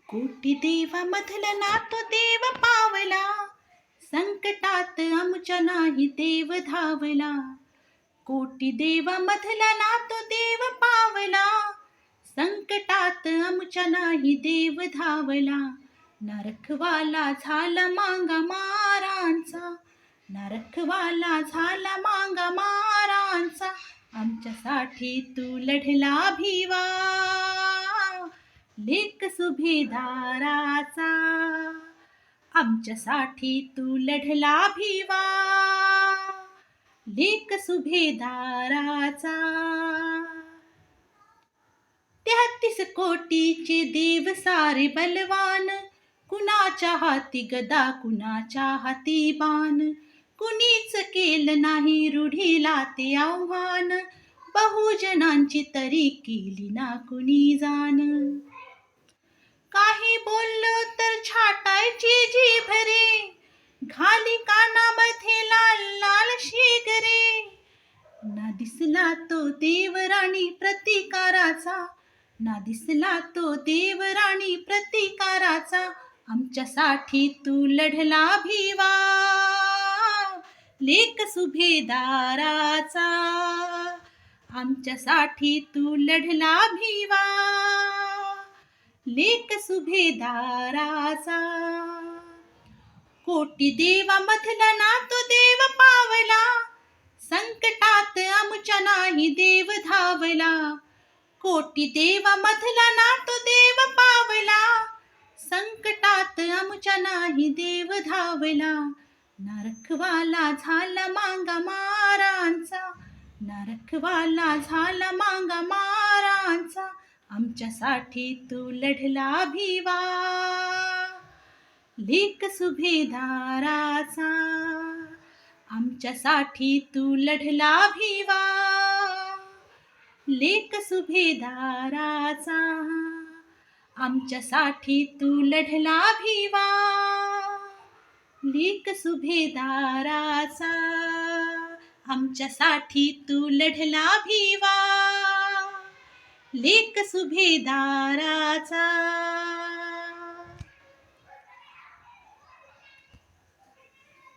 कोटी देवामधला ना तो देव पावला, संकटात आमच्या नाही देव धावला. कोटी देवामधला ना तो देव पावला, संकटात आमच्या नाही देव धावला. नरखवाला झाला मांगा मारांचा, नरखवाला झाला मांगा मारांचा. आमच्यासाठी तू लढला भिवा, लेक सुभेदाराचा. आमच्यासाठी तू लढला भिवा, लेक सुभेदाराचा. 33 कोटीचे देव सारे बलवान, कुणाच्या हाती गदा कुणाच्या हाती बाण. कुणीच केलं नाही रूढीला ते आव्हान, बहुजनांची तरी केली ना कुणी जाण. काही बोललो तर छाटायची जीभ रे, घाली कानामध्ये लाल लाल शिगरे. ना दिसला तो देवराणी प्रतिकाराचा, ना दिसला तो देवराणी प्रतिकाराचा. आमच्यासाठी तू लढला भिवा, लेक सुभेदाराचा. आमच्यासाठी तू लढला भिवा, लेक सुभेदाराचा. कोटी देवामधला ना तो देव पावला, संकटात आमच्या नाही देव धावला. कोटी देवामधला ना तो देव पावला, संकटात आमच्या नाही देव धावला. नरखवाला झाला मांगा मारांचा, नरखवाला झाला मांगा मारांचा. आमच्यासाठी तू लढला भिवा, लेक सुभेदाराचा. आमच्यासाठी तू लढला भिवा, लेक सुभेदाराचा. आमच्यासाठी तू लढला भिवा, लेक सुभेदाराचा. आमच्यासाठी तू लढला भिवा, लेक सुभेदाराचा.